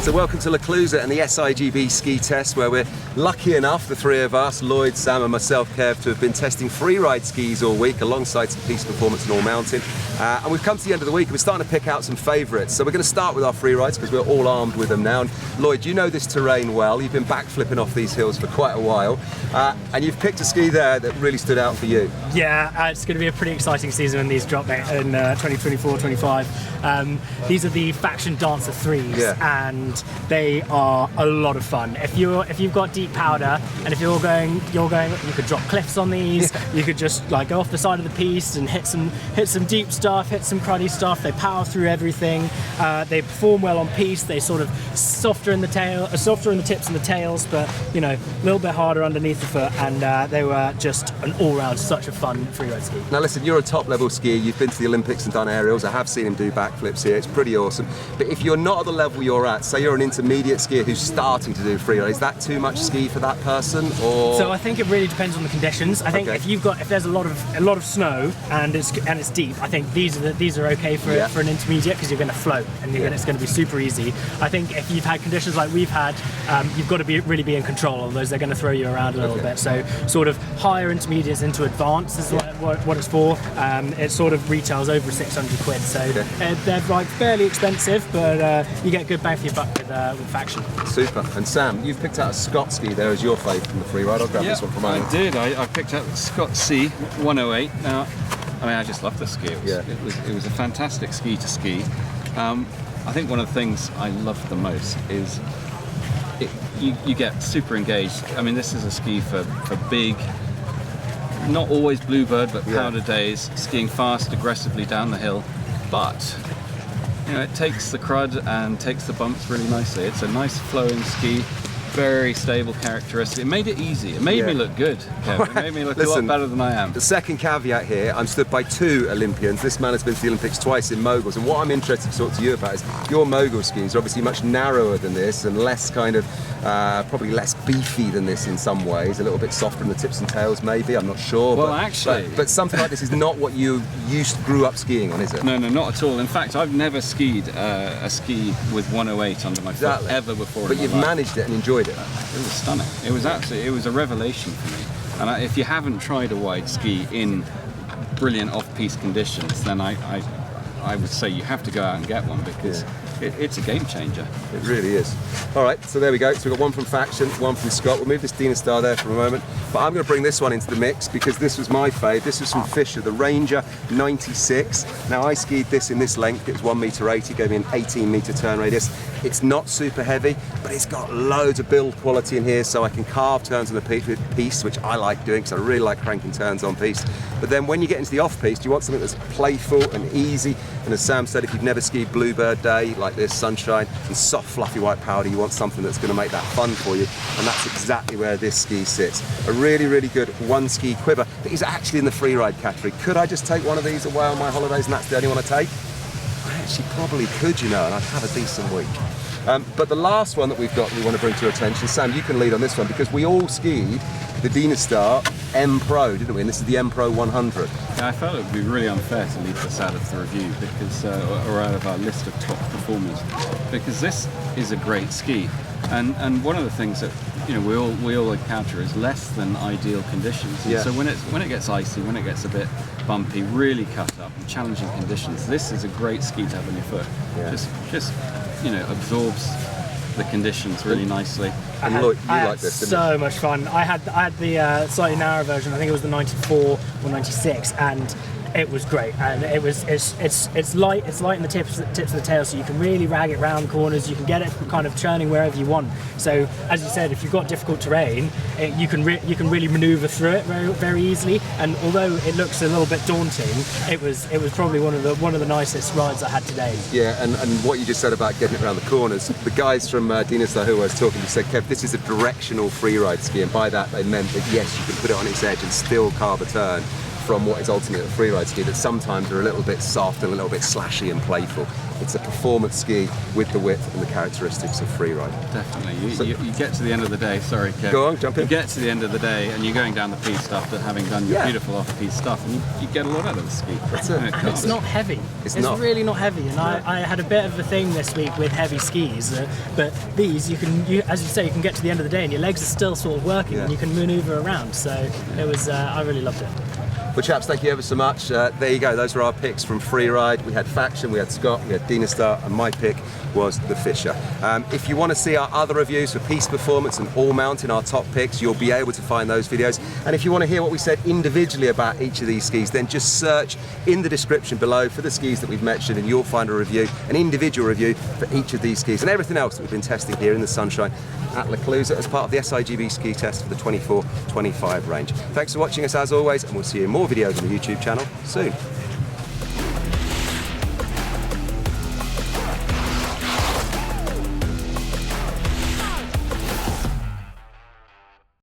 So welcome to Clusaz and the SIGB ski test, where we're lucky enough, the three of us, Lloyd, Sam and myself, Kev, to have been testing Freeride skis all week alongside some piste performance and all mountain. And we've come to the end of the week and we're starting to pick out some favourites. So we're going to start with our Freerides because we're all armed with them now. And Lloyd, you know this terrain well. You've been backflipping off these hills for quite a while. And you've picked a ski there that really stood out for you. Yeah, it's going to be a pretty exciting season when these drop in 2024-25. These are the Faction Dancer 3s, and they are a lot of fun. If you've got deep powder, and if you're going, you could drop cliffs on these. You could just like go off the side of the piste and hit some deep stuff, hit some cruddy stuff. They power through everything. They perform well on piste. They sort of softer in the tips and the tails, but you know, a little bit harder underneath the foot. And they were just an all-round such a fun freeride ski. Now listen, you're a top-level skier. You've been to the Olympics and done aerials. I have seen him do backflips here. It's pretty awesome. But if you're not at the level you're at, say you're an intermediate skier who's starting to do freeride, is that too much ski for that person? Or so I think it really depends on the conditions. I think if there's a lot of snow and it's deep, I think these are okay for an intermediate, because you're going to float and it's going to be super easy. I think if you've had conditions like we've had, you've got to really be in control, otherwise they're going to throw you around a little bit. So sort of higher intermediates into advanced is what it's for. It sort of retails over 600 quid, so they're like fairly expensive, but you get good bang for your buck with Faction. Super. And Sam, you've picked out a Scott ski there as your favourite from the freeride. I'll grab this one from mine. I did. I picked out the Scott C 108. Now, I mean, I just love the ski. It was a fantastic ski to ski. I think one of the things I love the most is you get super engaged. I mean, this is a ski for big, not always bluebird, but powder days, skiing fast, aggressively down the hill. But you know, it takes the crud and takes the bumps really nicely. It's a nice flowing ski, very stable characteristic. It made it easy. It made me look good, Kevin. It made me look a lot better than I am. The second caveat here, I'm stood by two Olympians. This man has been to the Olympics twice in moguls, and what I'm interested to talk to you about is your mogul skis are obviously much narrower than this and less kind of, probably less beefy than this in some ways, a little bit softer in the tips and tails maybe, I'm not sure. Well, actually... But something like this is not what you grew up skiing on, is it? No, not at all. In fact, I've never skied a ski with 108 under my foot ever before. But you've managed it and enjoyed it. It was stunning. It was absolutely, it was a revelation for me. And if you haven't tried a wide ski in brilliant off-piste conditions, then I would say you have to go out and get one, because it's a game changer. It really is. All right, so there we go. So we've got one from Faction, one from Scott. We'll move this Dina Star there for a moment. But I'm going to bring this one into the mix because this was my fave. This was from Fisher, the Ranger 96. Now I skied this in this length. It was 1.80 m, gave me an 18-metre turn radius. It's not super heavy, but it's got loads of build quality in here, so I can carve turns on the piste, which I like doing because I really like cranking turns on piste. But then when you get into the off-piste, you want something that's playful and easy. And as Sam said, if you've never skied Bluebird Day like this, sunshine and soft fluffy white powder, you want something that's going to make that fun for you, and that's exactly where this ski sits. A really, really good one ski quiver that is actually in the freeride category. Could I just take one of these away on my holidays and that's the only one I take? I actually probably could, you know, and I'd have a decent week. But the last one that we want to bring to your attention, Sam, you can lead on this one, because we all skied the Dina Star M Pro, didn't we? And this is the M Pro 100. Yeah, I felt it would be really unfair to leave this out of the review, because, or out of our list of top performers, because this is a great ski. And one of the things that we all encounter is less than ideal conditions. And so when it gets icy, when it gets a bit bumpy, really cut up, and challenging conditions, this is a great ski to have on your foot. Just absorbs the conditions really nicely. And look, you like this, didn't you? So much fun. I had the slightly narrower version. I think it was the 94 or 96, and it was great. And it's light in the tips of the tail, so you can really rag it round corners. You can get it kind of churning wherever you want. So as you said, if you've got difficult terrain, you can really maneuver through it very, very easily. And although it looks a little bit daunting, it was probably one of the nicest rides I had today. Yeah, and what you just said about getting it around the corners, the guys from Dina Star who I was talking to said, Kev, this is a directional freeride ski, and by that they meant that yes, you can put it on its edge and still carve a turn from what is ultimately a freeride ski that sometimes are a little bit soft and a little bit slashy and playful. it's a performance ski with the width and the characteristics of Freeride. Definitely. You get to the end of the day, sorry Kev. Go on, jump in. You get to the end of the day and you're going down the piste after having done your beautiful off-piste stuff, and you get a lot out of the ski. That's it. And it's not heavy. It's not. really not heavy. And I had a bit of a thing this week with heavy skis, but these as you say, you can get to the end of the day and your legs are still sort of working and you can maneuver around. So it was, I really loved it. Well, chaps, thank you ever so much. There you go. Those were our picks from Freeride. We had Faction, we had Scott, we had Dynastar, and my pick was the Fisher. If you want to see our other reviews for Piste Performance and All Mountain, our top picks, you'll be able to find those videos. And if you want to hear what we said individually about each of these skis, then just search in the description below for the skis that we've mentioned, and you'll find a review, an individual review for each of these skis and everything else that we've been testing here in the sunshine at Clusaz as part of the SIGB ski test for the 24-25 range. Thanks for watching us as always, and we'll see you in more videos on the YouTube channel soon.